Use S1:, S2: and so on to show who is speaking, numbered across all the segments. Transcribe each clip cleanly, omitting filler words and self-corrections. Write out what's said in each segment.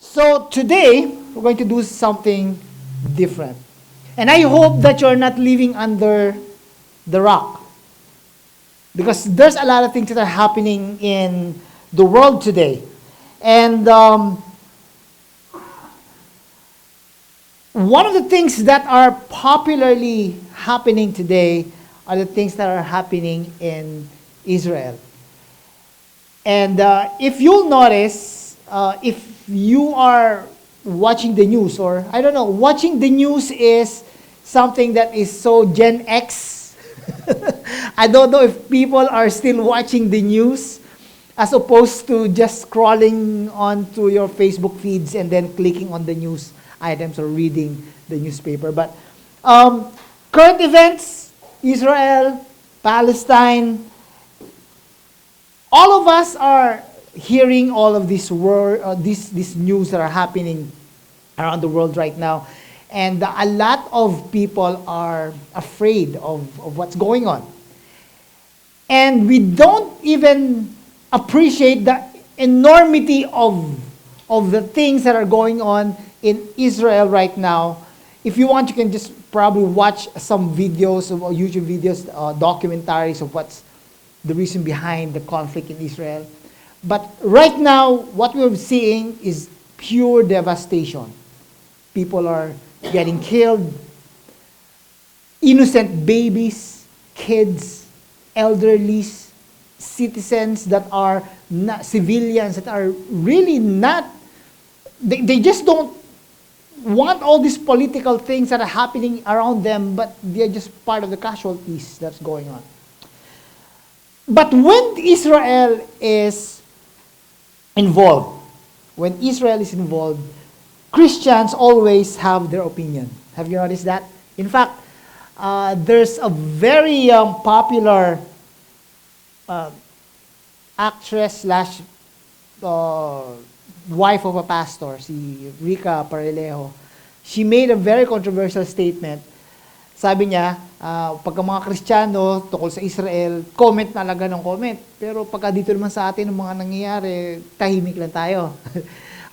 S1: So today, we're going to do something different. And I hope that you're not living under the rock. Because there's a lot of things that are happening in the world today. And one of the things that are popularly happening today are the things that are happening in Israel. And if you'll notice, if you are watching the news, or I don't know, watching the news is something that is so Gen X. I don't know if people are still watching the news as opposed to just scrolling onto your Facebook feeds and then clicking on the news items or reading the newspaper. But current events, Israel, Palestine, all of us are hearing all of this news that are happening around the world right now. And a lot of people are afraid of what's going on. And we don't even appreciate the enormity of the things that are going on in Israel right now. If you want, you can just probably watch some videos, or YouTube videos, documentaries of what's the reason behind the conflict in Israel. But right now, what we're seeing is pure devastation. People are getting killed. Innocent babies, kids, elderlies, citizens that are not civilians, that are really not, they just don't want all these political things that are happening around them, but they're just part of the casualties that's going on. But when Israel is involved, Christians always have their opinion. Have you noticed that? In fact, there's a very popular actress slash wife of a pastor, si Rica Parelejo. She made a very controversial statement. Sabi niya, pagka mga Kristiyano tungkol sa Israel, comment na alaga ng comment. Pero pagka dito naman sa atin, ang mga nangyayari, tahimik lang tayo.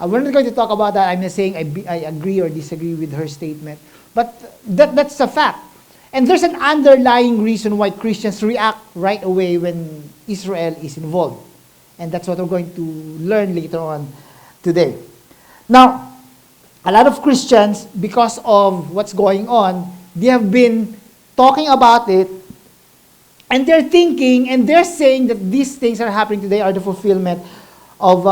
S1: We're not going to talk about that. I'm not saying I agree or disagree with her statement. But that's a fact. And there's an underlying reason why Christians react right away when Israel is involved. And that's what we're going to learn later on today. Now, a lot of Christians, because of what's going on, they have been talking about it, and they're thinking, and they're saying that these things that are happening today are the fulfillment of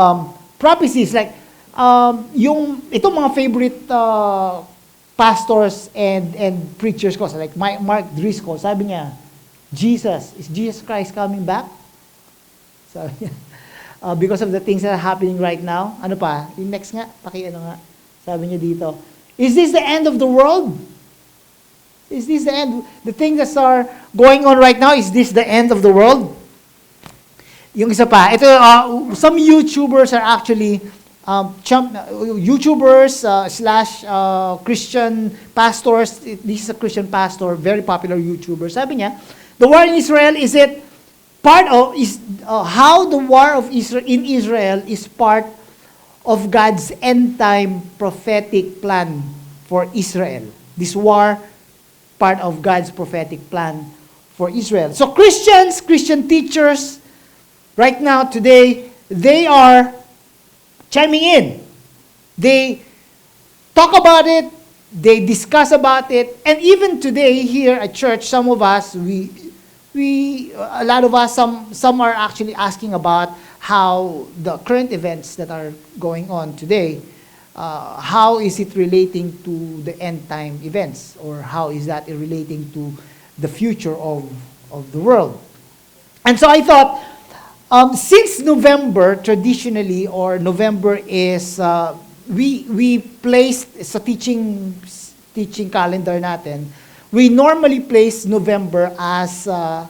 S1: prophecies. Like, itong mga favorite pastors and preachers ko, like Mark Driscoll, sabi niya, is Jesus Christ coming back? Sabi niya, because of the things that are happening right now. Ano pa? Yung next nga, nga. Sabi niya dito, is this the end of the world? Is this the end? The things that are going on right now, is this the end of the world? Yung isa pa, ito, some YouTubers are actually, YouTubers slash Christian pastors. This is a Christian pastor, very popular YouTuber. Sabi niya, the war in Israel, is it part of, how the war of Israel in Israel is part of God's end-time prophetic plan for Israel. This war, part of God's prophetic plan for Israel. So Christians, Christian teachers, right now, today, they are chiming in. They talk about it, they discuss about it, and even today here at church, some of us, a lot of us, some are actually asking about how the current events that are going on today, how is it relating to the end time events, or how is that relating to the future of the world? And so I thought, since November, traditionally, or November is, we placed sa teaching calendar natin, we normally place November as a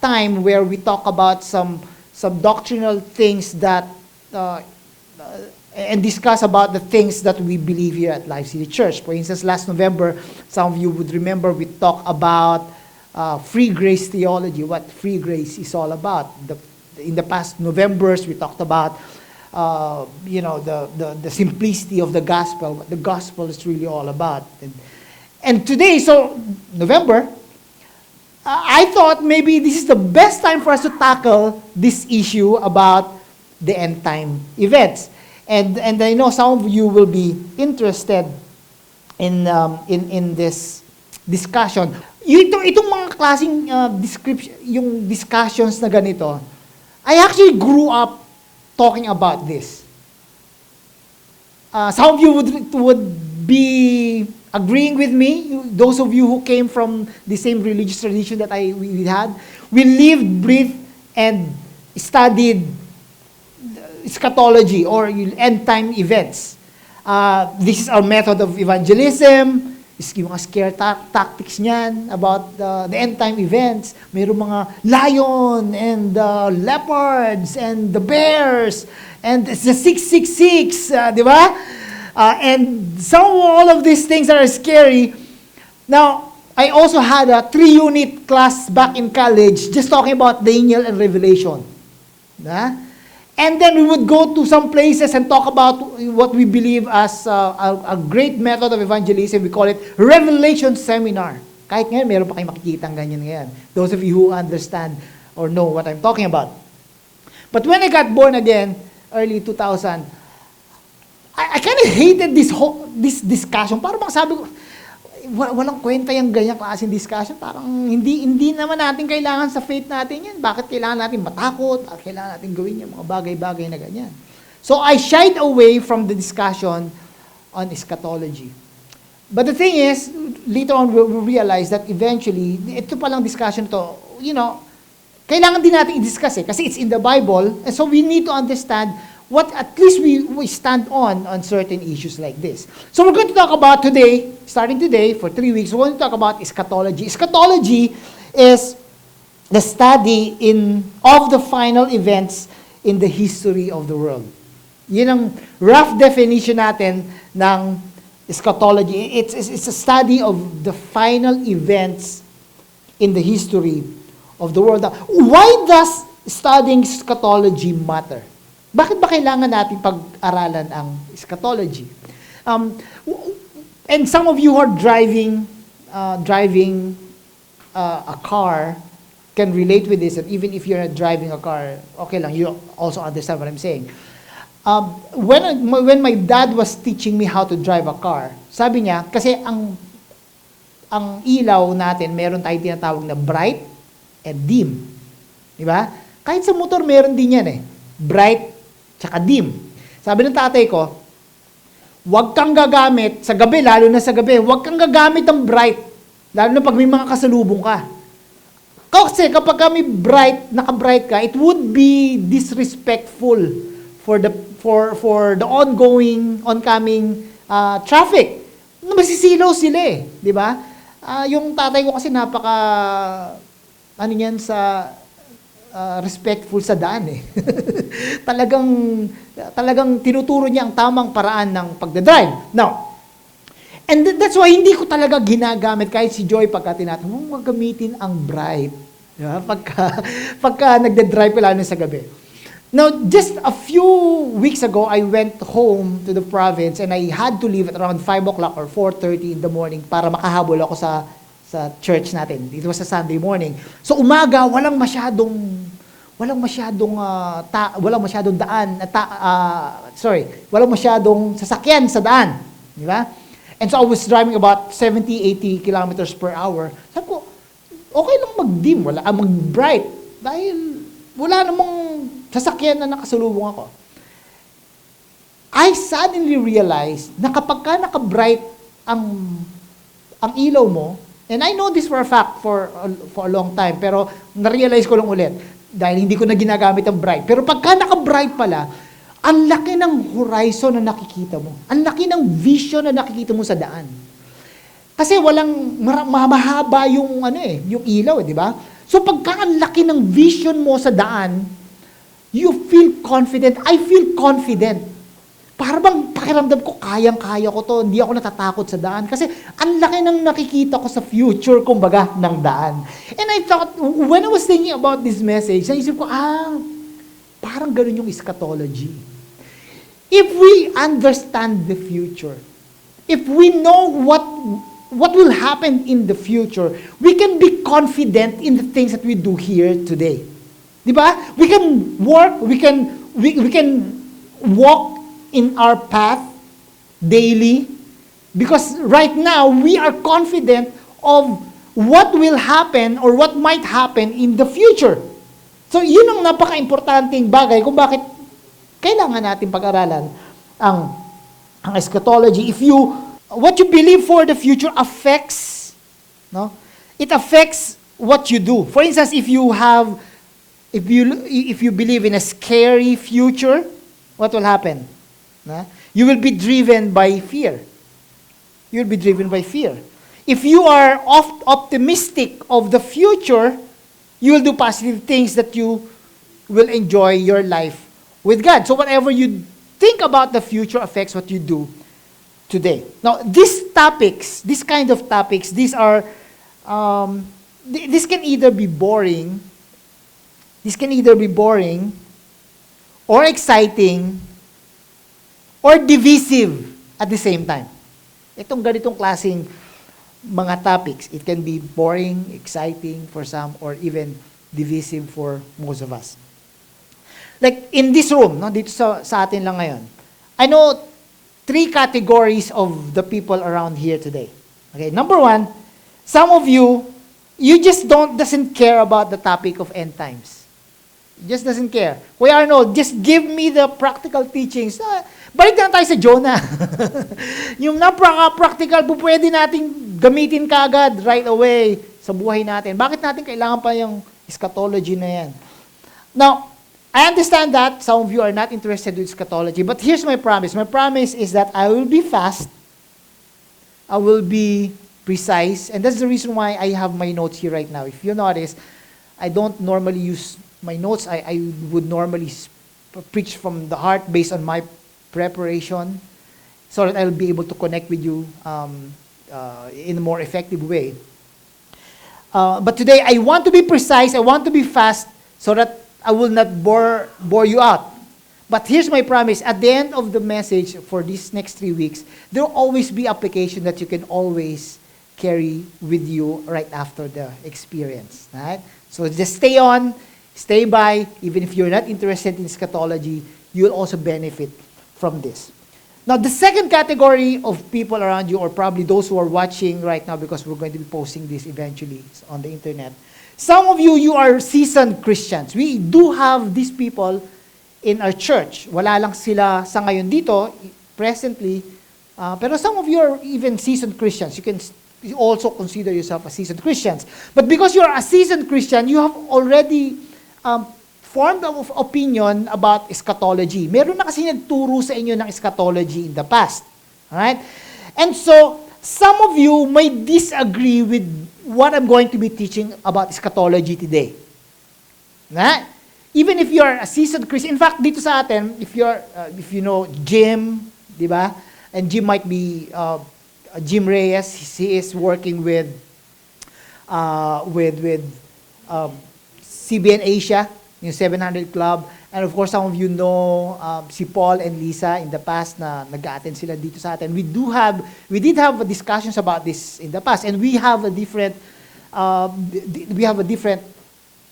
S1: time where we talk about some doctrinal things that, and discuss about the things that we believe here at Life City Church. For instance, last November, some of you would remember we talked about free grace theology, what free grace is all about. In the past Novembers, we talked about the simplicity of the gospel, what the gospel is really all about. And today, so November, I thought maybe this is the best time for us to tackle this issue about the end time events. And I know some of you will be interested in this discussion. Itong mga klaseng description, yung discussions na ganito, I actually grew up talking about this. Some of you would be agreeing with me, those of you who came from the same religious tradition that we had. We lived, breathed, and studied eschatology or end-time events. This is our method of evangelism. Yung mga scare tactics niyan about the end-time events. Mayroong mga lion and leopards and the bears and it's the 666, di ba? And all of these things that are scary. Now, I also had a 3-unit class back in college just talking about Daniel and Revelation. And then we would go to some places and talk about what we believe as a great method of evangelism. We call it Revelation Seminar. Kahit ngayon, meron pa kayong makikita ang ganyan ngayon. Those of you who understand or know what I'm talking about. But when I got born again, early 2000, I kind of hated this discussion. Parang bang sabi ko, walang kwenta yung ganyang klaseng discussion. Parang hindi naman natin kailangan sa faith natin yan. Bakit kailangan natin matakot? At kailangan natin gawin yung mga bagay-bagay na ganyan. So I shied away from the discussion on eschatology. But the thing is, later on we realize that eventually, ito palang discussion to, kailangan din natin i-discuss kasi it's in the Bible. And so we need to understand what at least we stand on certain issues like this. So we're going to talk about today, starting today, for 3 weeks, we're going to talk about eschatology. Eschatology is the study of the final events in the history of the world. Yun ang rough definition natin ng eschatology. It's a study of the final events in the history of the world. Now, why does studying eschatology matter? Bakit ba kailangan natin pag-aralan ang eschatology? And some of you who are driving a car can relate with this, and even if you're not driving a car, okay lang, you also understand what I'm saying. When my dad was teaching me how to drive a car, sabi niya, kasi ang ilaw natin, meron tayong tinatawag na bright and dim. Di ba? Kahit sa motor, meron din yan bright tsaka dim. Sabi ng tatay ko, huwag kang gagamit sa gabi, lalo na sa gabi, huwag kang gagamit ng bright, lalo na pag may mga kasalubong ka. Kasi kapag kami naka-bright ka, it would be disrespectful for the oncoming traffic. Masisilaw sila di ba? Yung tatay ko kasi respectful sa daan talagang tinuturo niya ang tamang paraan ng pagdadrive. Now, and that's why hindi ko talaga ginagamit kahit si Joy pagka tinatanong, huwag gamitin ang bright. Diba? Pagka nagdadrive lalo sa gabi. Now, just a few weeks ago, I went home to the province and I had to leave at around 5 o'clock or 4:30 in the morning para makahabol ako sa church natin. It was a Sunday morning. So umaga, walang masyadong sasakyan sa daan. Di ba? And so I was driving about 70-80 kilometers per hour. Sabi ko, okay lang mag-dim, mag-bright. Dahil wala namang sasakyan na nakasalubong ako. I suddenly realized na kapag ka naka-bright ang ilaw mo, and I know this for a fact for a long time, pero na-realize ko lang ulit dahil hindi ko na ginagamit ang bright. Pero pagka naka-bright pala, ang laki ng horizon na nakikita mo. Ang laki ng vision na nakikita mo sa daan. Kasi mahaba yung yung ilaw, di ba? So pagka ang laki ng vision mo sa daan, you feel confident. I feel confident. Para bang pakiramdam ko, kayang-kaya ko to, hindi ako natatakot sa daan. Kasi ang laki ng nakikita ko sa future, kumbaga, ng daan. And I thought, when I was thinking about this message, naisip ko, parang ganun yung eschatology. if we understand the future, if we know what will happen in the future, we can be confident in the things that we do here today. Di ba? We can work, we can walk in our path daily because right now we are confident of what will happen or what might happen in the future. So yun ang napaka-importanting bagay kung bakit kailangan natin pag-aralan ang eschatology. What you believe for the future affects, no? It affects what you do. For instance, if you believe in a scary future, what will happen? No? You will be driven by fear. You'll be driven by fear. If you are optimistic of the future, you will do positive things that you will enjoy your life with God. So whatever you think about the future affects what you do today. Now, these kind of topics, these are, this can either be boring, or exciting, or divisive at the same time. Itong ganitong klaseng mga topics, it can be boring, exciting for some, or even divisive for most of us. Like in this room, no, dito sa atin lang ngayon, I know 3 categories of the people around here today. Okay, number 1, some of you just doesn't care about the topic of end times. Just doesn't care. Kuya Arnold, just give me the practical teachings. Balik na tayo sa Jonah. Yung napaka-practical, pwede nating gamitin kaagad right away sa buhay natin. Bakit natin kailangan pa yung eschatology na yan? Now, I understand that some of you are not interested with eschatology, but here's my promise. My promise is that I will be fast, I will be precise, and that's the reason why I have my notes here right now. If you notice, I don't normally use my notes. I would normally preach from the heart based on my preparation so that I'll be able to connect with you in a more effective way. But today, I want to be precise, I want to be fast so that I will not bore you out. But here's my promise. At the end of the message for these next 3 weeks, there will always be application that you can always carry with you right after the experience. Right? So just stay on, stay by. Even if you're not interested in eschatology, you'll also benefit from this. Now, the second category of people around you, or probably those who are watching right now, because we're going to be posting this eventually on the internet. Some of you are seasoned Christians. We do have these people in our church. Wala lang sila sa ngayon dito, presently. Pero some of you are even seasoned Christians. You can also consider yourself a seasoned Christians. But because you are a seasoned Christian, you have already formed of opinion about eschatology. Meron na kasi nagturo sa inyo ng eschatology in the past. Alright? And so, some of you may disagree with what I'm going to be teaching about eschatology today. Na? Even if you're a seasoned Christian, in fact, dito sa atin, if you know Jim, di ba? And Jim might be Jim Reyes. He is working with CBN Asia, yung 700 Club. And of course, some of you know si Paul and Lisa in the past na nag-attend sila dito sa atin. We did have discussions about this in the past, and we have a different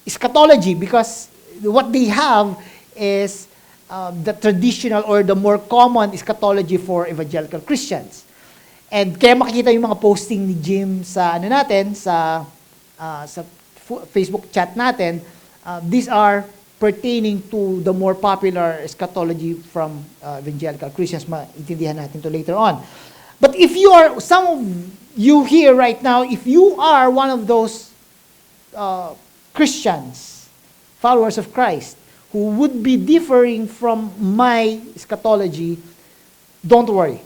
S1: eschatology because what they have is the traditional or the more common eschatology for evangelical Christians. And kaya makikita yung mga posting ni Jim sa sa Facebook chat natin, these are pertaining to the more popular eschatology from evangelical Christians. Maintindihan natin to later on. But if you are, some of you here right now, if you are one of those Christians, followers of Christ, who would be differing from my eschatology, don't worry.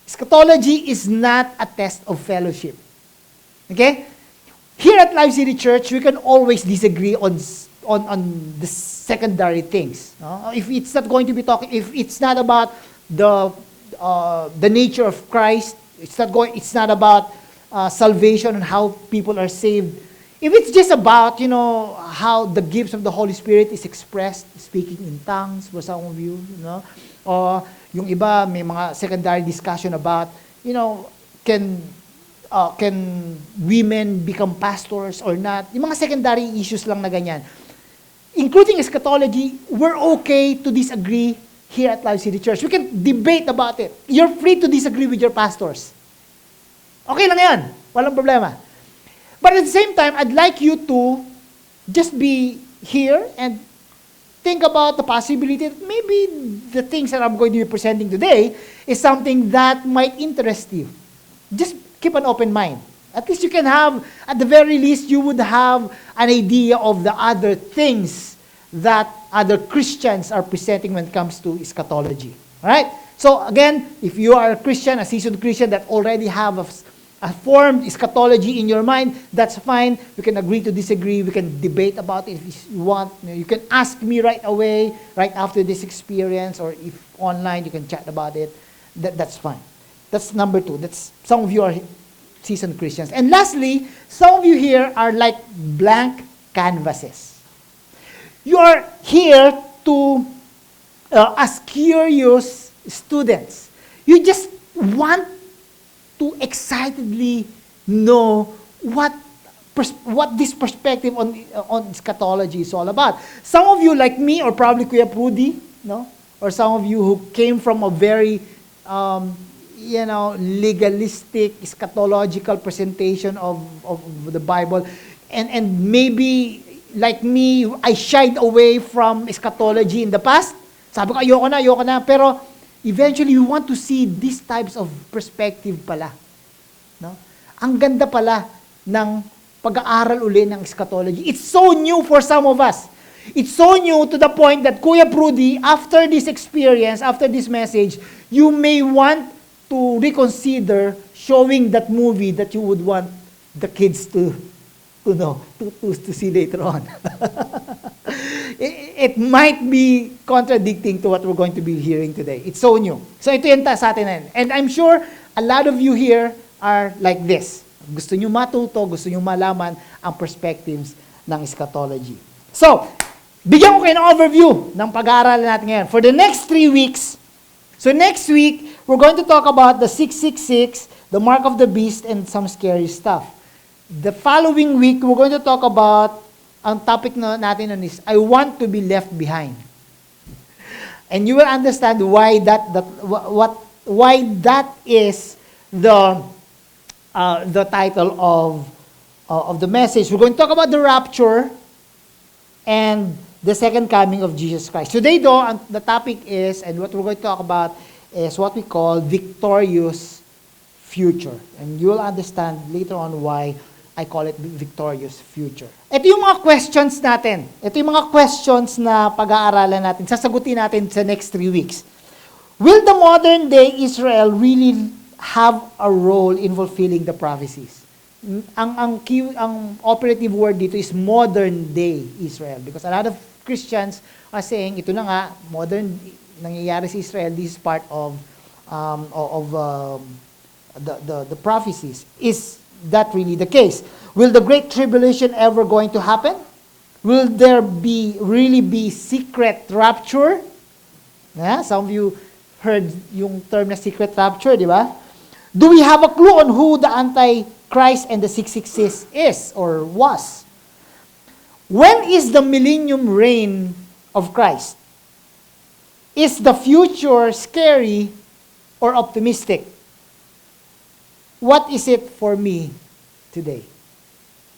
S1: Eschatology is not a test of fellowship. Okay? Here at Life City Church, we can always disagree on the secondary things. No? If it's not going to be talking, if it's not about the nature of Christ, it's not about salvation and how people are saved. If it's just about, how the gifts of the Holy Spirit is expressed, speaking in tongues for some of you, O yung iba, may mga secondary discussion about, can women become pastors or not? Yung mga secondary issues lang na ganyan. Including eschatology, we're okay to disagree here at Live City Church. We can debate about it. You're free to disagree with your pastors. Okay lang yan. Walang problema. But at the same time, I'd like you to just be here and think about the possibility that maybe the things that I'm going to be presenting today is something that might interest you. Just keep an open mind. At least you can have, at the very least, you would have an idea of the other things that other Christians are presenting when it comes to eschatology. All right? So again, if you are a Christian, a seasoned Christian that already have a formed eschatology in your mind, that's fine. We can agree to disagree. We can debate about it if you want. You can ask me right away, right after this experience, or if online, you can chat about it. That's fine. That's number two. That's some of you are seasoned Christians. And lastly, some of you here are like blank canvases. You are here to, as curious students. You just want to excitedly know what this perspective on eschatology is all about. Some of you, like me, or probably Kuya Prudi, no? Or some of you who came from a very, legalistic, eschatological presentation of the Bible, and maybe, like me, I shied away from eschatology in the past. Sabi ko, ayoko na. Pero, eventually, we want to see these types of perspective pala. No? Ang ganda pala ng pag-aaral uli ng eschatology. It's so new for some of us. It's so new to the point that, Kuya Prudi, after this experience, after this message, you may want to reconsider showing that movie that you would want the kids to see later on. It might be contradicting to what we're going to be hearing today. It's so new. So ito yung sa atin na yun. And I'm sure a lot of you here are like this. Gusto nyo matuto, gusto nyo malaman ang perspectives ng eschatology. So, bigyan ko kayo ng overview ng pag-aaralan natin ngayon. For the next 3 weeks, so next week, we're going to talk about the 666, the mark of the beast, and some scary stuff. The following week, we're going to talk about, ang topic natin on is, I want to be left behind. And you will understand why why that is the title of the message. We're going to talk about the rapture and the second coming of Jesus Christ. Today, though, the topic is, and what we're going to talk about is what we call victorious future. And you will understand later on why I call it victorious future. Ito yung mga questions natin. Ito yung mga questions na pag-aaralan natin. Sasagutin natin sa next 3 weeks. Will the modern day Israel really have a role in fulfilling the prophecies? Ang operative word dito is modern day Israel, because a lot of Christians are saying, ito na nga, modern nangyayari sa Israel, this is part of the prophecies. Is that really the case? Will the Great Tribulation ever going to happen? Will there really be secret rapture? Yeah, some of you heard yung term na secret rapture, di ba? Do we have a clue on who the Antichrist and the 666 is or was? When is the millennium reign of Christ? Is the future scary or optimistic? What is it for me today?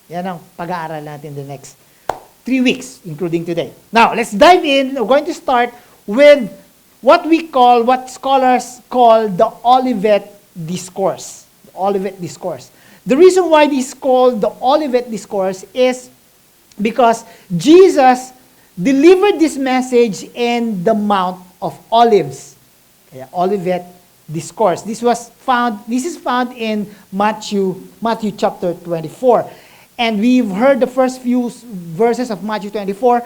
S1: Yan ang pag-aaral natin the next 3 weeks, including today. Now, let's dive in. We're going to start with what scholars call the Olivet Discourse. The Olivet Discourse. The reason why this is called the Olivet Discourse is because Jesus delivered this message in the Mount of Olives. Kaya Olivet Discourse. This is found in Matthew chapter 24. And we've heard the first few verses of Matthew 24,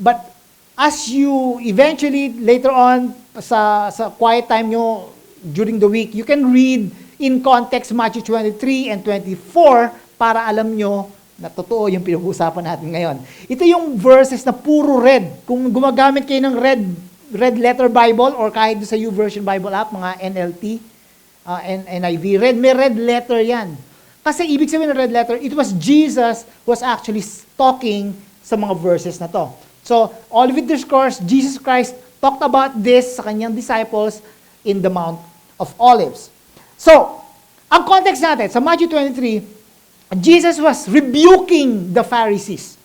S1: but as you eventually later on sa quiet time nyo during the week, you can read in context Matthew 23 and 24 para alam nyo na totoo yung pinag-uusapan natin ngayon. Ito yung verses na puro red. Kung gumagamit kayo ng red red letter Bible or kahit sa YouVersion Bible app, mga NLT, NIV, may red letter yan. Kasi ibig sabihin ng red letter, it was Jesus was actually talking sa mga verses na to. So, Olivet Discourse, Jesus Christ talked about this sa kanyang disciples in the Mount of Olives. So, ang context natin, sa Matthew 23, Jesus was rebuking the Pharisees.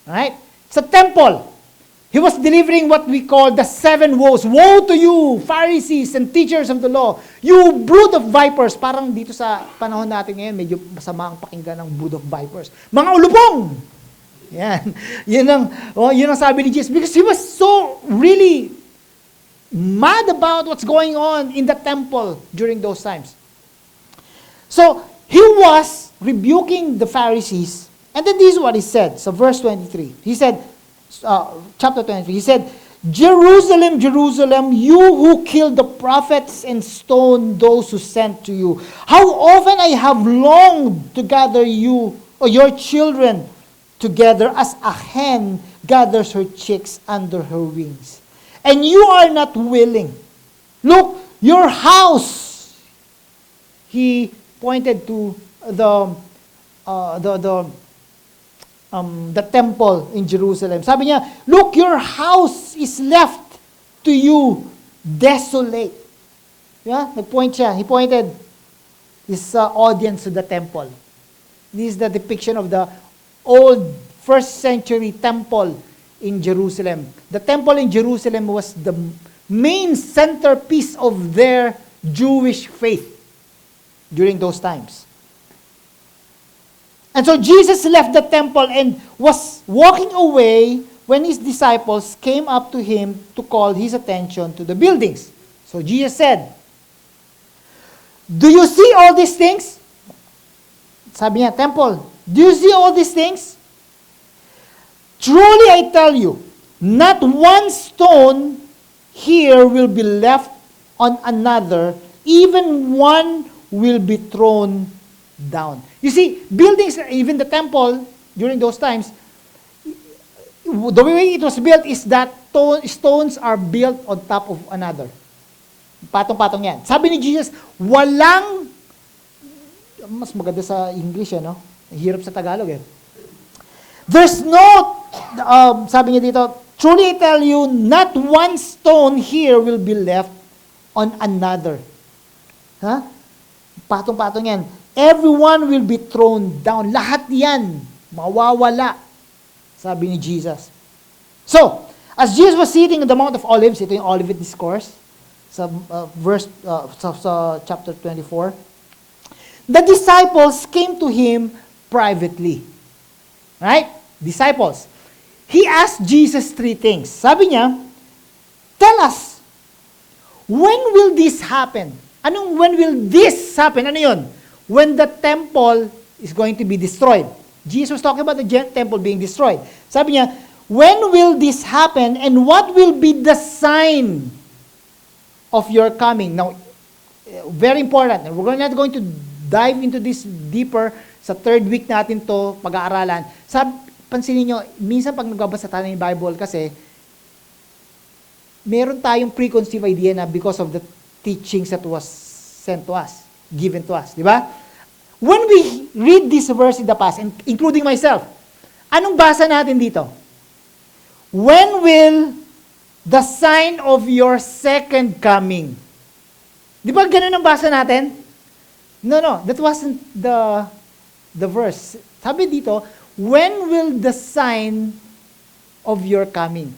S1: Right? Sa temple, He was delivering what we call the 7 woes. Woe to you, Pharisees and teachers of the law. You brood of vipers. Parang dito sa panahon natin ngayon, medyo masama ang pakinggan ng brood of vipers. Mga ulubong! Yan. Yun ang sabi ni Jesus. Because he was so really mad about what's going on in the temple during those times. So, he was rebuking the Pharisees. And then this is what he said. So, verse 23. He said, chapter 23, he said, Jerusalem, Jerusalem, you who killed the prophets and stoned those who sent to you. How often I have longed to gather you or your children together as a hen gathers her chicks under her wings. And you are not willing. Look, your house. He pointed to the temple in Jerusalem. Sabi niya, look, your house is left to you desolate. Yeah? Nag-point siya. He pointed his audience to the temple. This is the depiction of the old first century temple in Jerusalem. The temple in Jerusalem was the main centerpiece of their Jewish faith during those times. And so Jesus left the temple and was walking away when his disciples came up to him to call his attention to the buildings. So Jesus said, do you see all these things? Sabi niya, temple, do you see all these things? Truly I tell you, not one stone here will be left on another, even one will be thrown down. You see, buildings, even the temple during those times, the way it was built is that stones are built on top of another. Patong-patong yan. Sabi ni Jesus, walang, mas maganda sa English, no? Hirap sa Tagalog, eh. There's no, sabi niya dito, truly I tell you, not one stone here will be left on another. Ha? Patong-patong yan. Everyone will be thrown down. Lahat yan, mawawala, sabi ni Jesus. So, as Jesus was sitting on the Mount of Olives, ito yung Olivet Discourse, sa chapter 24, the disciples came to him privately. Right? Disciples. He asked Jesus 3 things. Sabi niya, tell us, when will this happen? When will this happen? Ano yun? When the temple is going to be destroyed. Jesus was talking about the temple being destroyed. Sabi niya, when will this happen and what will be the sign of your coming? Now, very important. And we're not going to dive into this deeper sa 3rd week natin to pag-aaralan. Pansinin nyo, minsan pag nagbabasa tayo ng Bible kasi, meron tayong preconceived idea na because of the teachings that was sent to us, given to us. Di ba? When we read this verse in the past, including myself, anong basa natin dito? When will the sign of your second coming? Di ba ganun ang basa natin? No, that wasn't the verse. Sabi dito, when will the sign of your coming?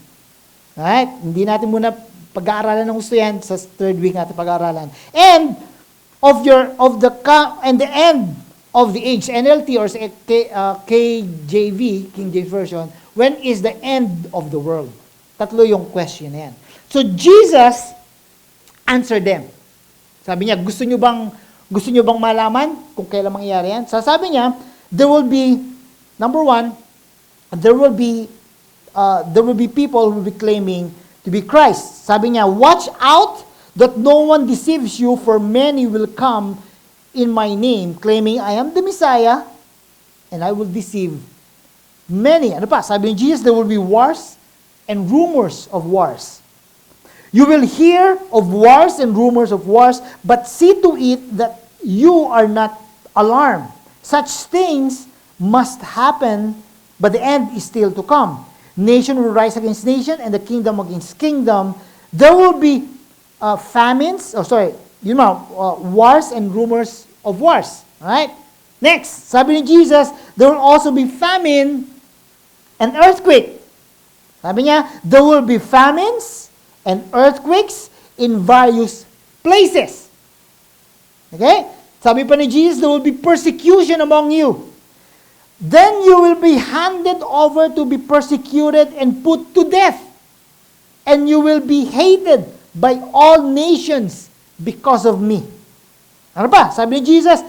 S1: Right? Hindi natin muna pag-aaralan ng gusto yan sa 3rd week natin pag-aaralan. And the end of the age, NLT or KJV, King James Version, when is the end of the world? Tatlo yung question na yan. So Jesus answered them. Sabi niya, gusto niyo bang malaman kung kailan mangyayari yan? So sabi niya, there will be, number 1, there will be people who will be claiming to be Christ. Sabi niya, watch out that no one deceives you, for many will come in my name, claiming I am the Messiah, and I will deceive many. Ano pa? Sabi ni Jesus, there will be wars and rumors of wars. You will hear of wars and rumors of wars, but see to it that you are not alarmed. Such things must happen, but the end is still to come. Nation will rise against nation, and the kingdom against kingdom. There will be wars and rumors of wars. Alright? Next, sabi ni Jesus, there will also be famine and earthquake. Sabi niya, there will be famines and earthquakes in various places. Okay? Sabi pa ni Jesus, there will be persecution among you. Then you will be handed over to be persecuted and put to death. And you will be hated by all nations because of me. Ano ba? Sabi ni Jesus,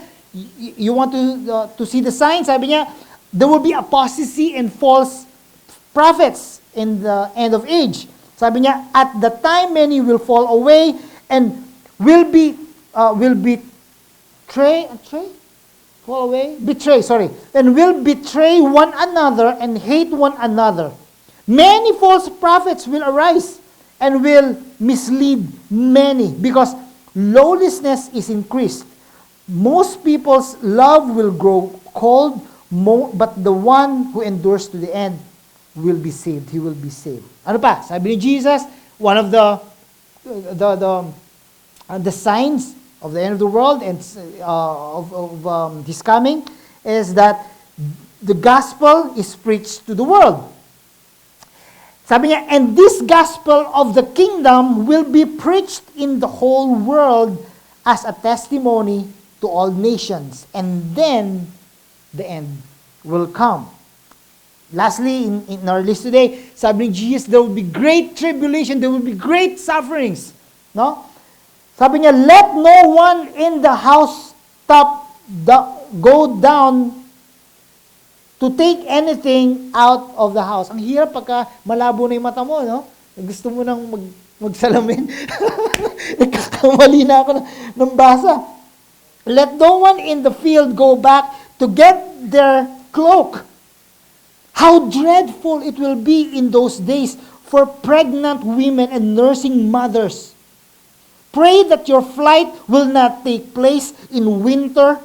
S1: you want to see the signs? Sabi niya, there will be apostasy and false prophets in the end of age. Sabi niya, at the time many will fall away and will betray, and will betray one another and hate one another. Many false prophets will arise and will mislead many because lawlessness is increased. Most people's love will grow cold, but the one who endures to the end will be saved. He will be saved. Ano pa? Sabi ni Jesus, one of the signs of the end of the world and of his coming is that the gospel is preached to the world. Sabi niya, and this gospel of the kingdom will be preached in the whole world as a testimony to all nations, and then the end will come. Lastly, in our list today, sabi ni Jesus, there will be great tribulation, there will be great sufferings. No? Sabi niya, let no one in the house go down to take anything out of the house. Ang hirap pagka malabo na yung mata mo, no? Gusto mo nang magsalamin. Nagkakamali na ako ng basa. Let no one in the field go back to get their cloak. How dreadful it will be in those days for pregnant women and nursing mothers. Pray that your flight will not take place in winter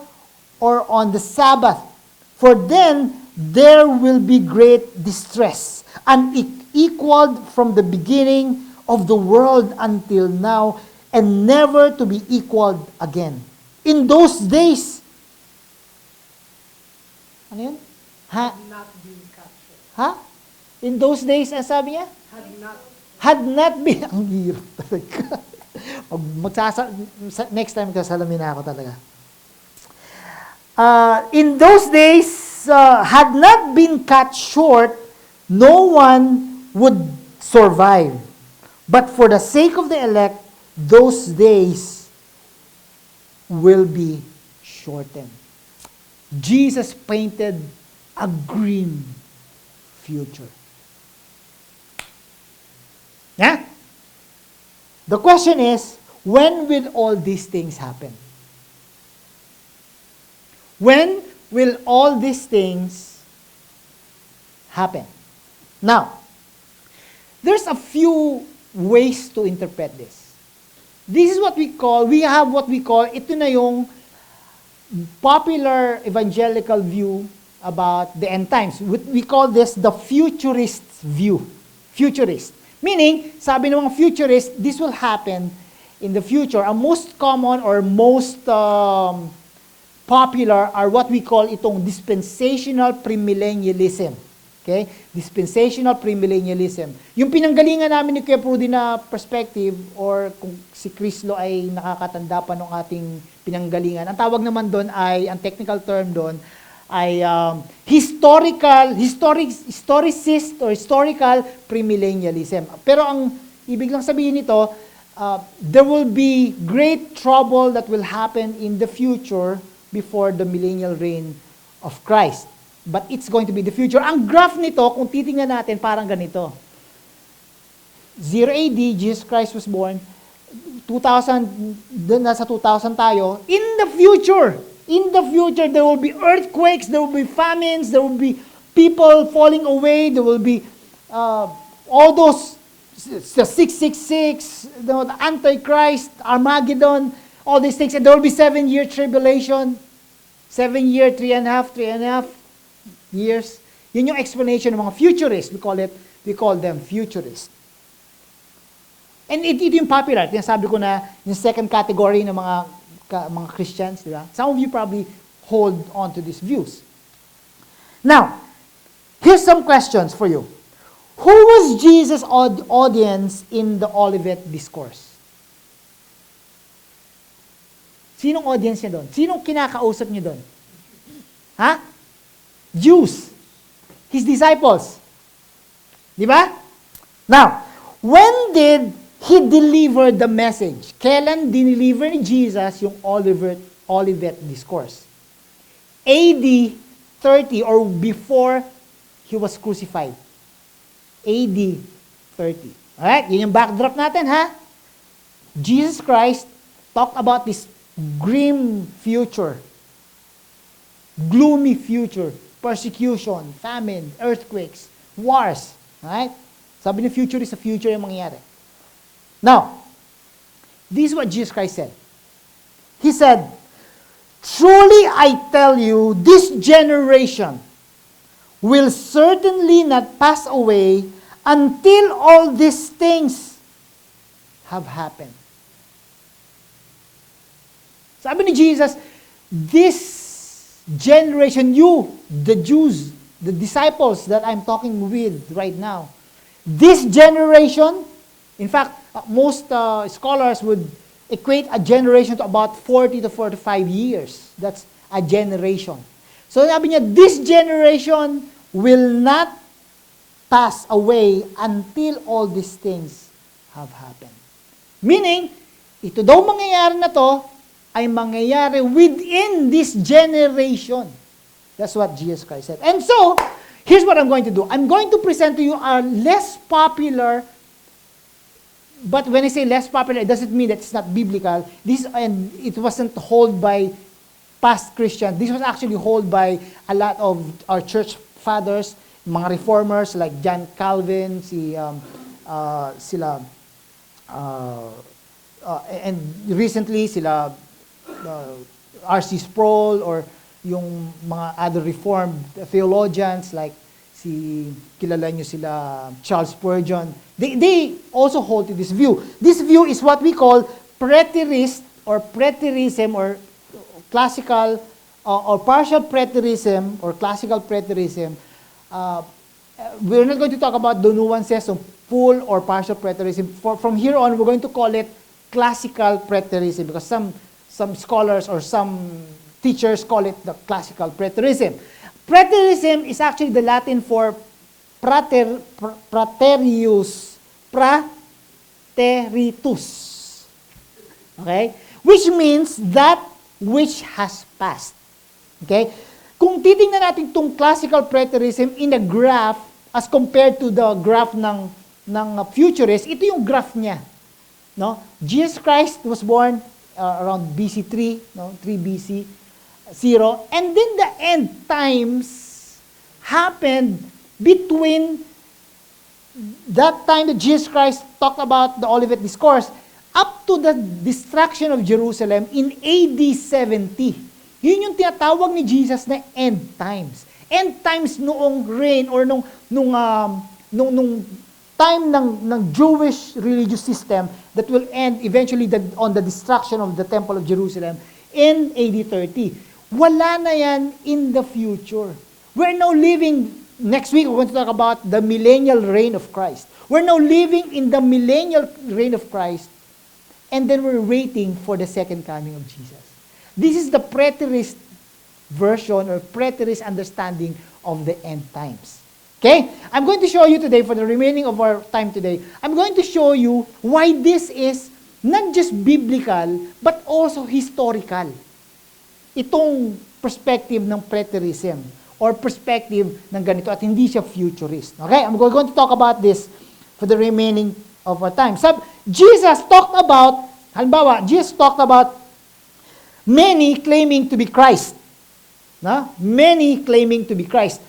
S1: or on the Sabbath, for then there will be great distress, unequaled from the beginning of the world until now, and never to be equaled again. In those days, ano yun?
S2: Had not been captured.
S1: Ha? In those days, ang sabi niya? Had not been. Ang hirap talaga. Next time, kasalamin na ako talaga. In those days, had not been cut short, no one would survive. But for the sake of the elect, those days will be shortened. Jesus painted a grim future. Yeah? The question is, when will all these things happen? When will all these things happen? Now, there's a few ways to interpret this. This is what we call, ito na yung popular evangelical view about the end times. We call this the futurist view. Futurist. Meaning, sabi ng mga futurist, this will happen in the future. Ang most common or most popular are what we call itong dispensational premillenialism. Okay? Dispensational premillenialism. Yung pinanggalingan namin ni Kuya Prudy na perspective, or kung si Chris Lo ay nakakatanda pa ng ating pinanggalingan, ang tawag naman doon ay, ang technical term doon, ay historicist or historical premillennialism. Pero ang ibig lang sabihin nito, there will be great trouble that will happen in the future before the millennial reign of Christ. But it's going to be the future. Ang graph nito, kung titingnan natin, parang ganito. 0 AD, Jesus Christ was born. 2000, nasa 2000 tayo. In the future, there will be earthquakes, there will be famines, there will be people falling away, there will be all those, the 666, the Antichrist, Armageddon, all these things, and there will be 7-year tribulation, 7-year, 3.5 years. Yun yung explanation ng mga futurists. We call them futurists. And ito yung popular. Sabi ko na yung second category ng mga Christians, di ba? Some of you probably hold on to these views. Now, here's some questions for you. Who was Jesus' audience in the Olivet Discourse? Sinong audience niya doon? Sinong kinakausap niya doon? Ha? Jews. His disciples. Di ba? Now, when did he deliver the message? Kailan dineliver ni Jesus yung Olivet Discourse? AD 30 or before he was crucified. AD 30. Alright? Yun yung backdrop natin, ha? Jesus Christ talked about this grim future, gloomy future, persecution, famine, earthquakes, wars. Alright? Sabi ni future is a future yung mangyayari. Now, this is what Jesus Christ said. He said, "Truly I tell you, this generation will certainly not pass away until all these things have happened." Sabi ni Jesus, this generation, you, the Jews, the disciples that I'm talking with right now, this generation, in fact, most scholars would equate a generation to about 40 to 45 years. That's a generation. So sabi niya, this generation will not pass away until all these things have happened. Meaning, ito daw mangyayari na to, ay mangyayari within this generation. That's what Jesus Christ said. And so, here's what I'm going to do. I'm going to present to you a less popular, but when I say less popular, it doesn't mean that it's not biblical. And it wasn't held by past Christians. This was actually held by a lot of our church fathers, mga reformers like John Calvin, and recently sila R.C. Sproul, or yung mga other reformed theologians like kilala nyo sila Charles Spurgeon. They also hold to this view. This view is what we call preterist or preterism or classical or partial preterism or classical preterism. We're not going to talk about the nuances of full or partial preterism. From here on, we're going to call it classical preterism because some scholars or some teachers call it the classical preterism. Preterism is actually the Latin for praterius, prateritus. Okay? Which means that which has passed. Okay? Kung titingnan natin itong classical preterism in a graph as compared to the graph ng futurist, ito yung graph niya. No? Jesus Christ was born around BC 3, no? 3 BC 0, and then the end times happened between that time that Jesus Christ talked about the Olivet Discourse up to the destruction of Jerusalem in AD 70. Yun yung tinatawag ni Jesus na end times. End times noong reign or nung time ng Jewish religious system that will end eventually on the destruction of the Temple of Jerusalem in AD 30. Wala na yan in the future. We're now living, next week we're going to talk about the millennial reign of Christ. We're now living in the millennial reign of Christ, and then we're waiting for the second coming of Jesus. This is the preterist version or preterist understanding of the end times. Okay? I'm going to show you today, for the remaining of our time today, I'm going to show you why this is not just biblical, but also historical. Itong perspective ng preterism or perspective ng ganito at hindi siya futurist. Okay? I'm going to talk about this for the remaining of our time. Jesus talked about, halimbawa, Jesus talked about many claiming to be Christ. No? Many claiming to be Christ.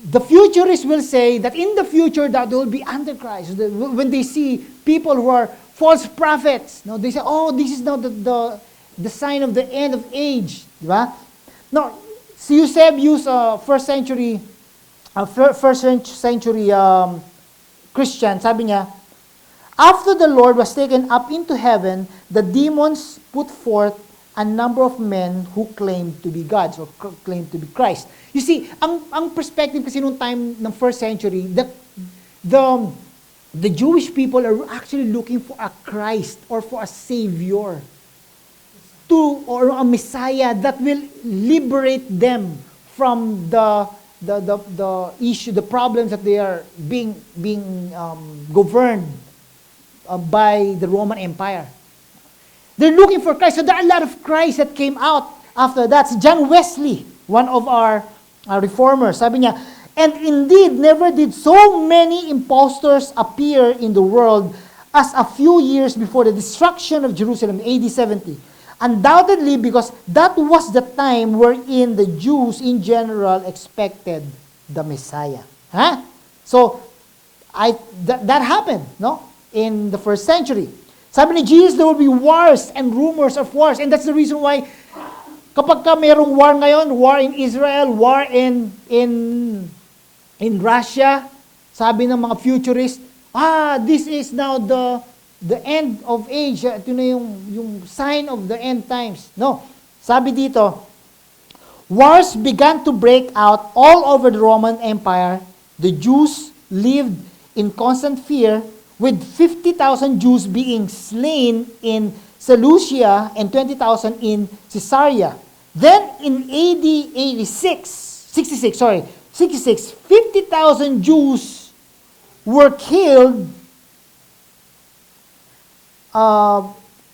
S1: the futurists will say that in the future that there will be antichrist. When they see people who are false prophets, no, they say, oh, this is now the sign of the end of age. Diba? No, si Eusebius, first century Christian, sabi niya, after the Lord was taken up into heaven, the demons put forth a number of men who claimed to be gods or claimed to be Christ. You see, ang perspective kasi nung time ng first century, the Jewish people are actually looking for a Christ or for a Savior or a Messiah that will liberate them from the issue, the problems that they are being governed by the Roman Empire. They're looking for Christ. So there are a lot of Christ that came out after that. So John Wesley, one of our reformers, sabi niya, and indeed, never did so many impostors appear in the world as a few years before the destruction of Jerusalem, AD 70. Undoubtedly, because that was the time wherein the Jews in general expected the Messiah. Huh? So, that happened, no? In the first century. Sabi ni Jesus, there will be wars and rumors of wars. And that's the reason why kapag ka mayroong war ngayon, war in Israel, war in Russia, sabi ng mga futurists, this is now the end of age. Ito na yung sign of the end times. No. Sabi dito, wars began to break out all over the Roman Empire. The Jews lived in constant fear, with 50,000 Jews being slain in Seleucia and 20,000 in Caesarea. Then in AD 66, 50,000 Jews were killed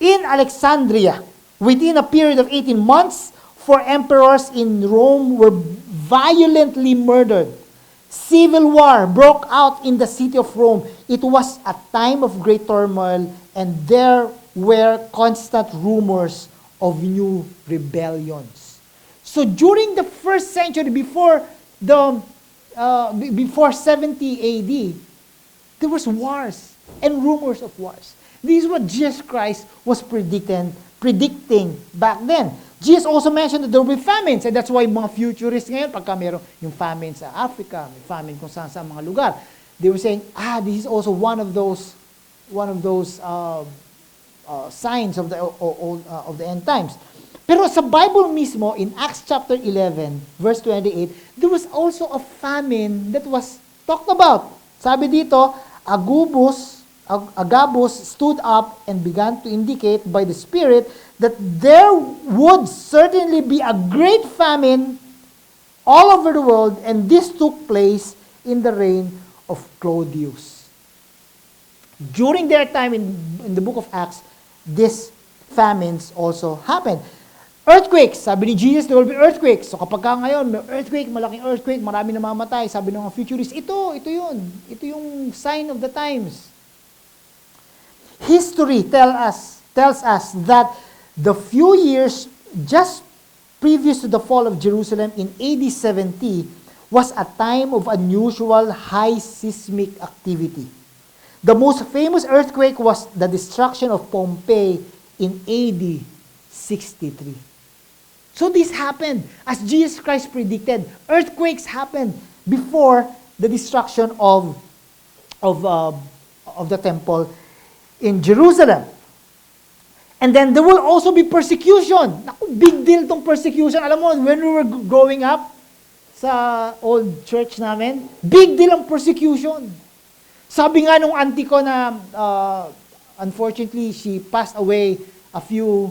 S1: in Alexandria. Within a period of 18 months, 4 emperors in Rome were violently murdered. Civil war broke out in the city of Rome. It was a time of great turmoil, and there were constant rumors of new rebellions. So during the first century, before 70 AD, there was wars and rumors of wars. This is what Jesus Christ was predicting back then. Jesus also mentioned that there will be famines, and that's why mga futurists ngayon, pagka meron yung famine sa Africa, may famine kung saan sa mga lugar, they were saying, this is also one of those signs of the end times. Pero sa Bible mismo, in Acts chapter 11, verse 28, there was also a famine that was talked about. Sabi dito, Agabus stood up and began to indicate by the Spirit that there would certainly be a great famine all over the world, and this took place in the reign of Claudius. During their time in the book of Acts, these famines also happened. Earthquakes, sabi ni Jesus, there will be earthquakes. So kapag ngayon, may earthquake, malaking earthquake, marami namamatay, sabi ng mga futurists, ito yun. Ito yung sign of the times. History tells us that the few years just previous to the fall of Jerusalem in AD 70 was a time of unusual high seismic activity. The most famous earthquake was the destruction of Pompeii in AD 63. So this happened as Jesus Christ predicted. Earthquakes happened before the destruction of the temple in Jerusalem. And then there will also be persecution. Naku, big deal tong persecution. Alam mo, when we were growing up sa old church namin, big deal ang persecution. Sabi nga nung auntie ko na, unfortunately, she passed away a few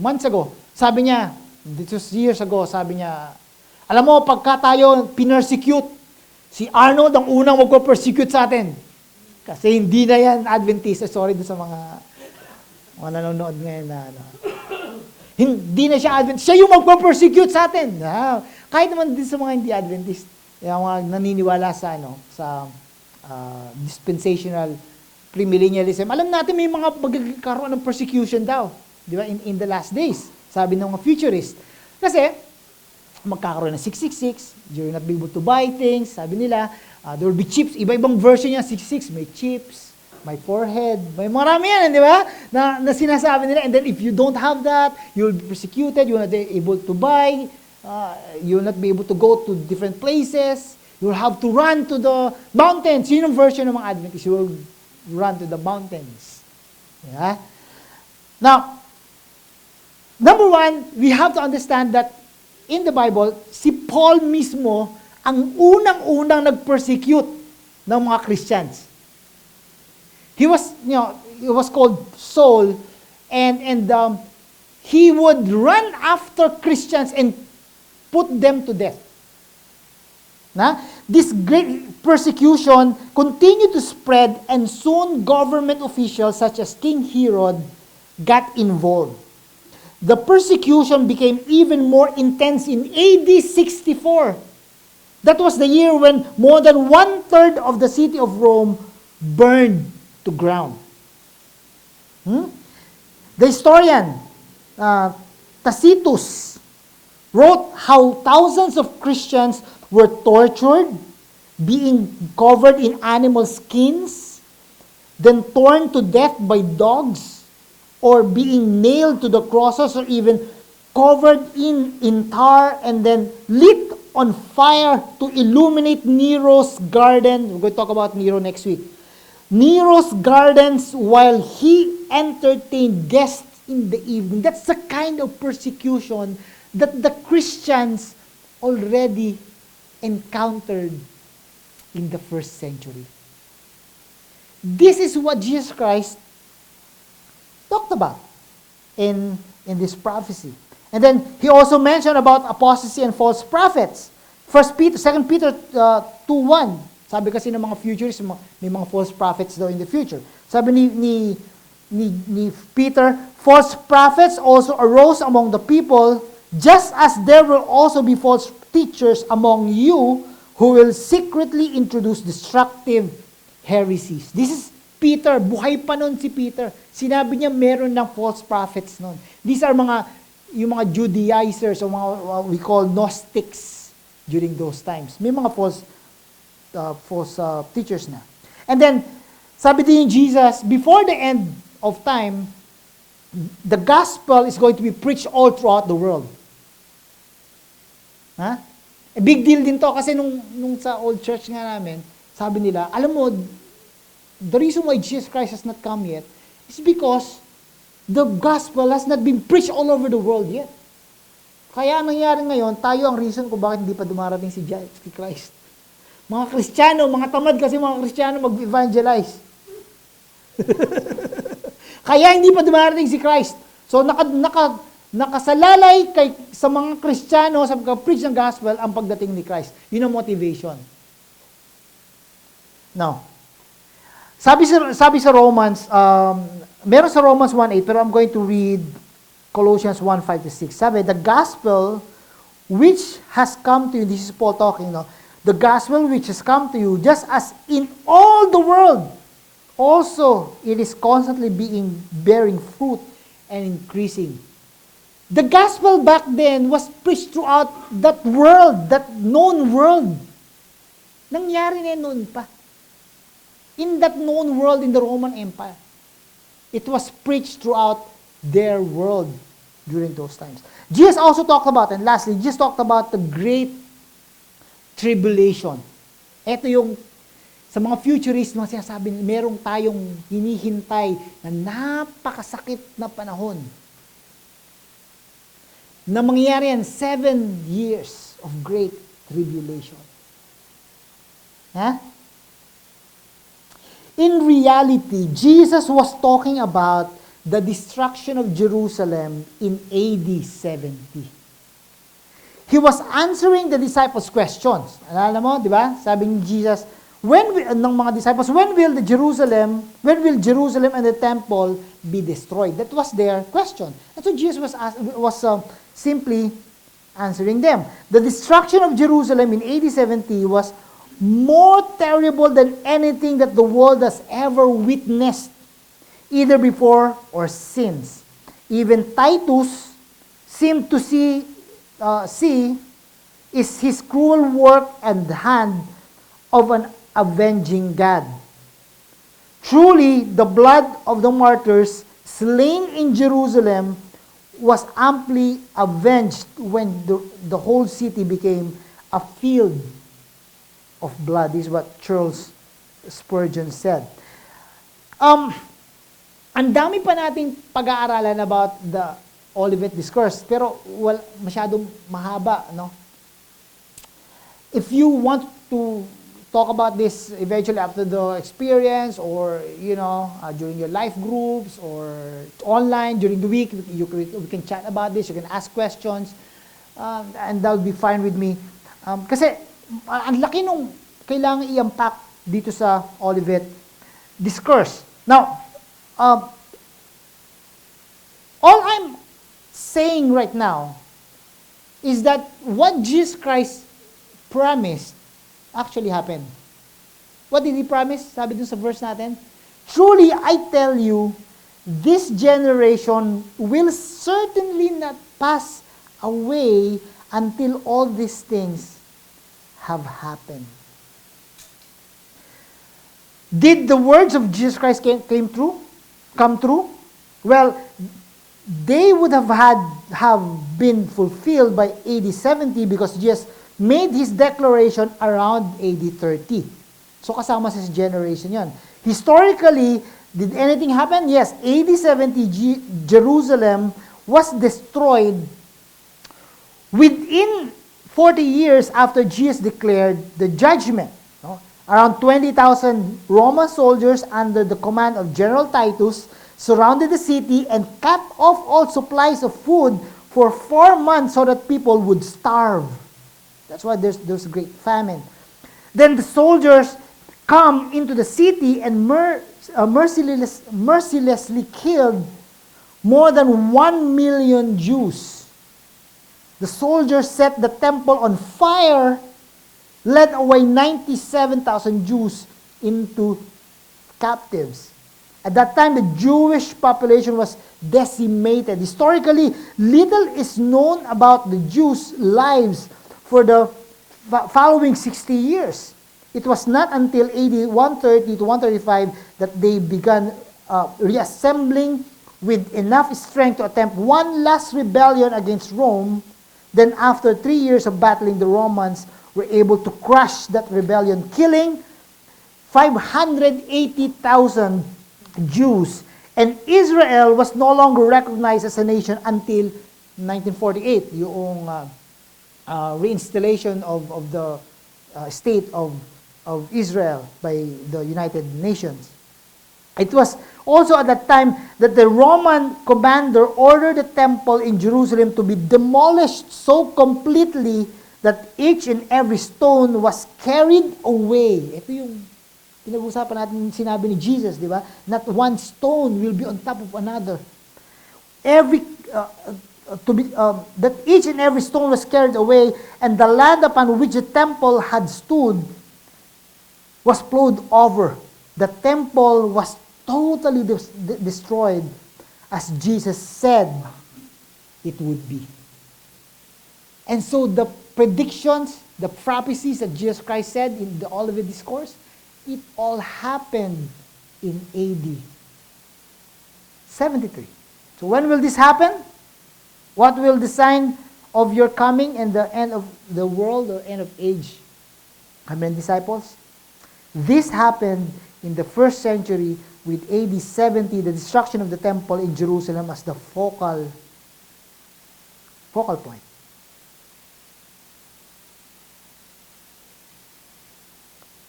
S1: months ago. Sabi niya, this was years ago, sabi niya, alam mo, pagka tayo pinersecute, si Arnold ang unang magpo-persecute sa atin. Kasi hindi na yan Adventist. Sorry doon sa mga nanonood ngayon na hindi na siya Adventist. Siya yung magpo-persecute sa atin. Kahit naman din sa mga hindi Adventist, yung mga naniniwala sa Dispensational Premillenialism. Alam natin may mga magkakaroon ng persecution daw. Di ba? In the last days. Sabi ng mga futurist. Kasi, magkakaroon ng 666, you'll not be able to buy things. Sabi nila, there will be chips. Iba-ibang version niya, 666, may chips, may forehead, may marami yan, di ba? Na sinasabi nila. And then if you don't have that, you'll be persecuted, you'll not be able to buy, you'll not be able to go to different places, you'll have to run to the mountains. Yun ang version ng mga Adventists, you will run to the mountains. Yeah? Now, number one, we have to understand that in the Bible, si Paul mismo ang unang-unang nag-persecute ng mga Christians. He was called Saul, and he would run after Christians and put them to death. This great persecution continued to spread, and soon government officials such as King Herod got involved. The persecution became even more intense in AD 64. That was the year when more than 1/3 of the city of Rome burned to ground. The historian Tacitus wrote how thousands of Christians were tortured, being covered in animal skins, then torn to death by dogs, or being nailed to the crosses, or even covered in tar and then lit on fire to illuminate Nero's garden. We're going to talk about Nero next week. Nero's gardens while he entertained guests in the evening. That's the kind of persecution that the Christians already encountered in the first century. This is what Jesus Christ talked about in this prophecy. And then he also mentioned about apostasy and false prophets. 2 Peter 2:1. Sabi kasi ng mga futurists, may mga false prophets daw in the future. Sabi ni Peter, false prophets also arose among the people, just as there will also be false teachers among you who will secretly introduce destructive heresies. This is Peter, buhay pa nun si Peter. Sinabi niya meron ng false prophets nun. These are yung mga Judaizers o mga we call Gnostics during those times. May mga false teachers na. And then, sabi din Jesus, before the end of time, the gospel is going to be preached all throughout the world. A big deal din to kasi nung sa old church nga namin, sabi nila, alam mo, the reason why Jesus Christ has not come yet is because the gospel has not been preached all over the world yet. Kaya nangyari ngayon, tayo ang reason kung bakit hindi pa dumarating si Christ. Mga Kristiyano, mga tamad kasi mga Kristiyano mag-evangelize. Kaya hindi pa dumarating si Christ. So nakasalalay sa mga Kristiyano sa pagka-preach ng gospel ang pagdating ni Christ. Yun ang motivation. Now, sabi sa Romans, meron sa Romans 1:8, pero I'm going to read Colossians 1:5-6. Sabi, the gospel which has come to you, this is Paul talking, no? The gospel which has come to you, just as in all the world, also it is constantly bearing fruit and increasing. The gospel back then was preached throughout that world, that known world. Nangyari na noon pa. In that known world in the Roman Empire. It was preached throughout their world during those times. Jesus also talked about, and lastly, Jesus talked about the great tribulation. Ito yung, sa mga futurists, mga sinasabi, merong tayong hinihintay na napakasakit na panahon. Na mangyayari yan, 7 years of great tribulation. In reality, Jesus was talking about the destruction of Jerusalem in AD 70. He was answering the disciples' questions. Alala mo, di ba? Sabi ni Jesus, ng mga disciples, when will Jerusalem and the temple be destroyed? That was their question. And so Jesus was simply answering them. The destruction of Jerusalem in AD 70 was more terrible than anything that the world has ever witnessed, either before or since. Even Titus seemed to see is his cruel work and hand of an avenging God. Truly, the blood of the martyrs slain in Jerusalem was amply avenged when the whole city became a field of blood. This is what Charles Spurgeon said. Ang dami pa nating pag-aaralan about the Olivet Discourse, pero masyadong mahaba, no? If you want to talk about this eventually after the experience, or during your life groups, or online during the week, we can chat about this. You can ask questions, and that will be fine with me. Kasi ang laki nung kailangan i-unpack dito sa Olivet Discourse. Now, all I'm saying right now is that what Jesus Christ promised actually happened. What did He promise? Sabi dun sa verse natin, truly I tell you, this generation will certainly not pass away until all these things have happened. Did the words of Jesus Christ come true? Well, they would have been fulfilled by AD 70 because Jesus made His declaration around AD 30. So kasama sa generation yon. Historically, did anything happen? Yes, AD 70 Jerusalem was destroyed within 40 years after Jesus declared the judgment. No? Around 20,000 Roman soldiers under the command of General Titus surrounded the city and cut off all supplies of food for 4 months so that people would starve. That's why there's great famine. Then the soldiers come into the city and mercilessly killed more than 1 million Jews. The soldiers set the temple on fire, led away 97,000 Jews into captives. At that time, the Jewish population was decimated. Historically, little is known about the Jews' lives for the following 60 years. It was not until AD 130 to 135 that they began reassembling with enough strength to attempt one last rebellion against Rome. Then after 3 years of battling, the Romans were able to crush that rebellion, killing 580,000 Jews. And Israel was no longer recognized as a nation until 1948, yung reinstallation of the state of Israel by the United Nations. It was also at that time that the Roman commander ordered the temple in Jerusalem to be demolished so completely that each and every stone was carried away. Ito yung pinag-usapan natin, sinabi ni Jesus, di ba? Not one stone will be on top of another. That each and every stone was carried away, and the land upon which the temple had stood was plowed over. The temple was totally destroyed, as Jesus said it would be. And so the predictions, the prophecies that Jesus Christ said in the Olivet Discourse, it all happened in AD 73. So when will this happen? What will the sign of your coming and the end of the world or end of age? Amen, disciples? This happened in the first century with AD 70, the destruction of the temple in Jerusalem as the focal point.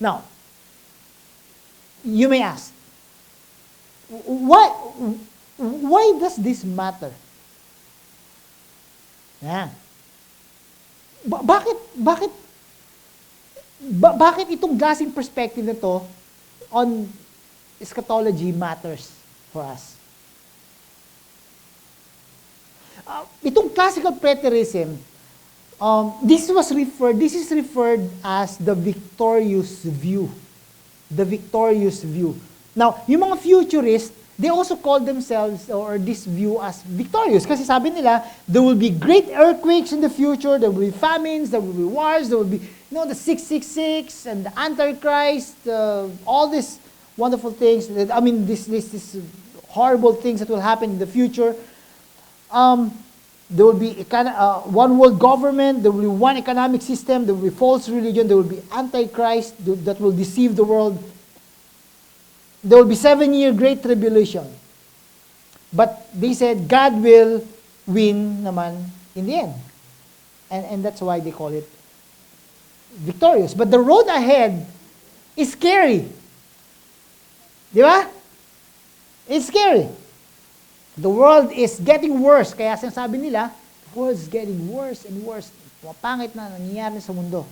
S1: Now, you may ask, why does this matter? Yan. Bakit itong klaseng perspective na to on eschatology matters for us? Itong classical preterism, this is referred as the victorious view. The victorious view. Now, yung mga futurist, they also call themselves or this view as victorious. Kasi sabi nila, there will be great earthquakes in the future, there will be famines, there will be wars, there will be, the 666 and the Antichrist, all these wonderful things. I mean, this horrible things that will happen in the future. There will be one world government, there will be one economic system, there will be false religion, there will be Antichrist that will deceive the world. There will be 7-year great tribulation. But they said God will win naman in the end. And that's why they call it victorious. But the road ahead is scary. Di ba? It's scary. The world is getting worse. Kaya sinasabi nila, the world is getting worse and worse. Pangit na nangyayari sa mundo.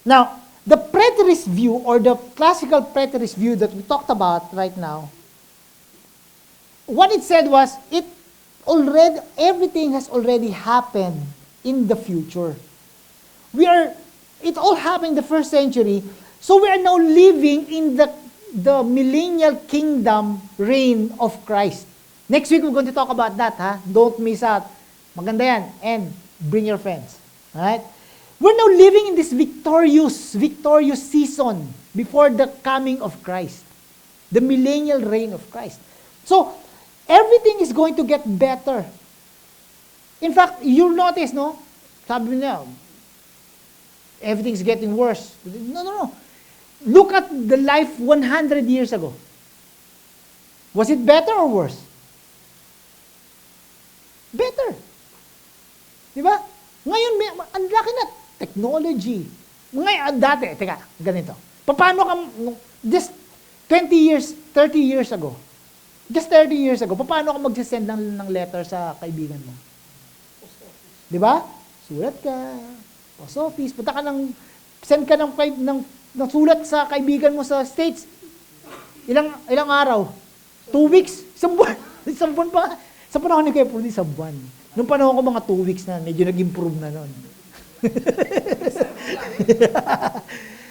S1: Now, the preterist view or the classical preterist view that we talked about right now, what it said was, everything has already happened in the future. It all happened in the first century, so we are now living in the millennial kingdom reign of Christ. Next week, we're going to talk about that, ha? Don't miss out. Maganda yan. And bring your friends. Alright? We're now living in this victorious season before the coming of Christ. The millennial reign of Christ. So, everything is going to get better. In fact, you'll notice, no? Sabi niya, everything's getting worse. No. Look at the life 100 years ago. Was it better or worse? Better. Di ba? Ngayon, ang laki na technology. Ngayon, dati, ganito. Paano ka, just 20 years, 30 years ago, paano ka magsisend ng letter sa kaibigan mo? Di ba? Sulat ka, post office, send ka ng sulat sa kaibigan mo sa States. Ilang araw? 2 weeks? Isang buwan? Isang buwan pa? Sa panahon ni Kuya Prudy, isang buwan. Nung panahon ko mga 2 weeks na, medyo nag-improve na nun.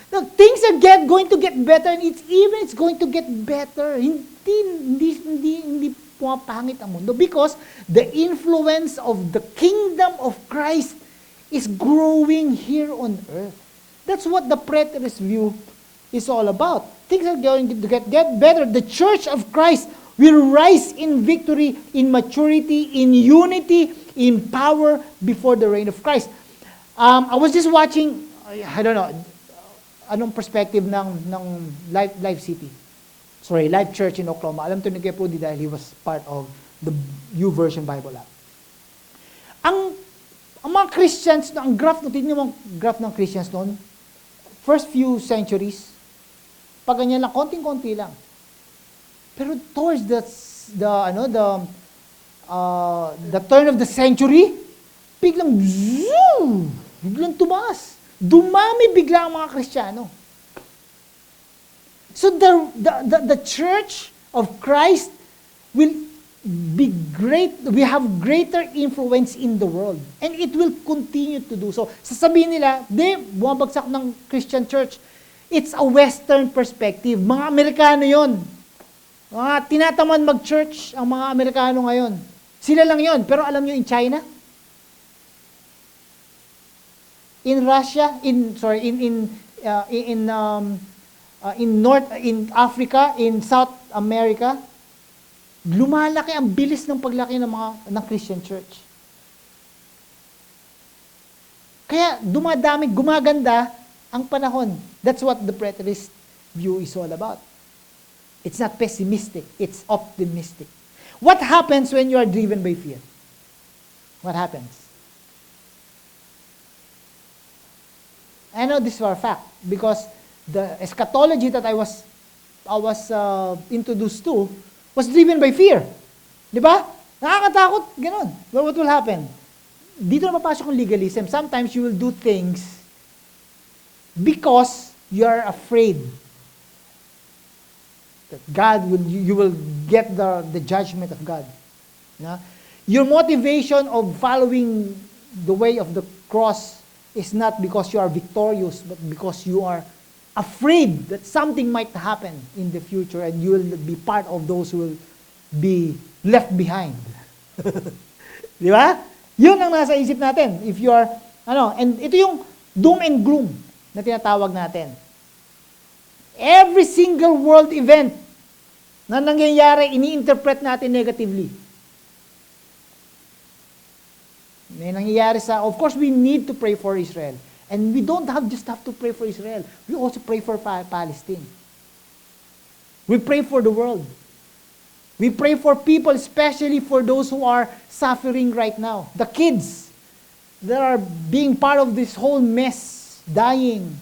S1: No, things are going to get better and it's going to get better. Hindi pumapangit ang mundo because the influence of the kingdom of Christ is growing here on earth. That's what the preterist view is all about. Things are going to get better. The church of Christ will rise in victory, in maturity, in unity, in power before the reign of Christ. I was just watching, I don't know, anong perspective ng Life City. Sorry, Life Church in Oklahoma. Alam to ni Kuya Prudy dahil he was part of the YouVersion Bible app. Ang mga Christians, ang graph, tignan mo ang graph ng Christians noon, first few centuries, pag ganyan lang, konting-konti lang. Pero towards the turn of the century, biglang tumaas. Dumami bigla ang mga Kristiyano. So the church of Christ will be great, we have greater influence in the world. And it will continue to do so. Sasabihin nila, bumabagsak ng Christian church. It's a Western perspective. Mga Amerikano yon. Mga tinatamad mag-church ang mga Amerikano ngayon. Sila lang yon. Pero alam nyo, in China, in Russia, in Africa, in South America, lumalaki ang bilis ng paglaki ng Christian church. Kaya dumadami, gumaganda ang panahon. That's what the preterist view is all about. It's not pessimistic, it's optimistic. What happens when you are driven by fear? What happens? I know this for a fact because the eschatology that I was introduced to was driven by fear. Di ba? Nakakatakot, gano'n. Well, what will happen? Dito na papasok ang legalism. Sometimes you will do things because you are afraid that you will get the judgment of God. Na? Your motivation of following the way of the cross is not because you are victorious, but because you are afraid that something might happen in the future and you will be part of those who will be left behind. Di ba? Yun ang nasa isip natin. If you are, and ito yung doom and gloom na tinatawag natin. Every single world event na nangyayari, ini-interpret natin negatively. May nangyayari of course, we need to pray for Israel. And we don't just have to pray for Israel. We also pray for Palestine. We pray for the world. We pray for people, especially for those who are suffering right now. The kids that are being part of this whole mess, dying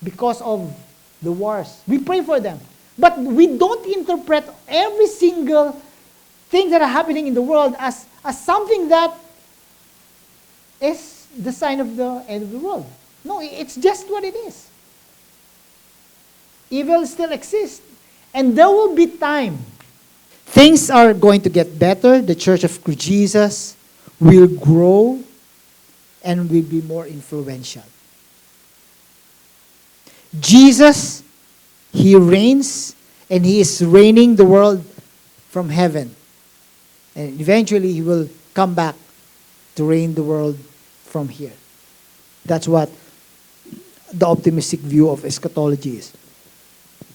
S1: because of the wars. We pray for them. But we don't interpret every single thing that are happening in the world as something that is the sign of the end of the world. No, it's just what it is. Evil still exists. And there will be time. Things are going to get better. The Church of Jesus will grow and will be more influential. Jesus, He reigns, and He is reigning the world from heaven. And eventually, He will come back to reign the world from here. That's what the optimistic view of eschatology is.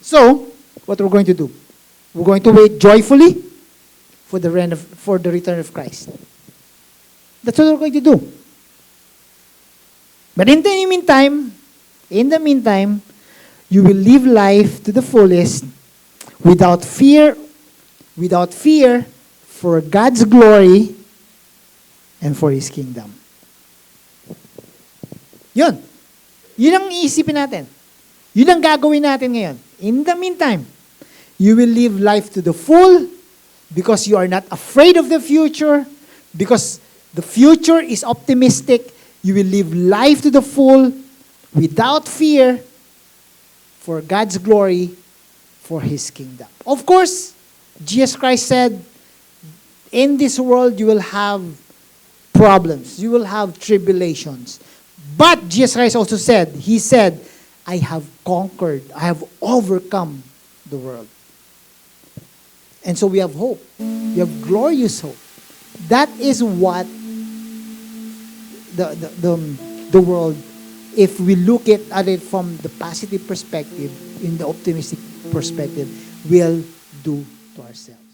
S1: So, what we're going to do? We're going to wait joyfully for the return of Christ. That's what we're going to do. But in the meantime, you will live life to the fullest without fear for God's glory and for His kingdom. Yun. Yun ang iisipin natin. Yun ang gagawin natin ngayon. In the meantime, you will live life to the full because you are not afraid of the future, because the future is optimistic. You will live life to the full without fear for God's glory, for His kingdom. Of course, Jesus Christ said, in this world you will have problems. You will have tribulations. But Jesus Christ also said, He said, I have conquered, I have overcome the world. And so we have hope. We have glorious hope. That is what the world, if we look at it from the positive perspective, in the optimistic perspective, will do to ourselves.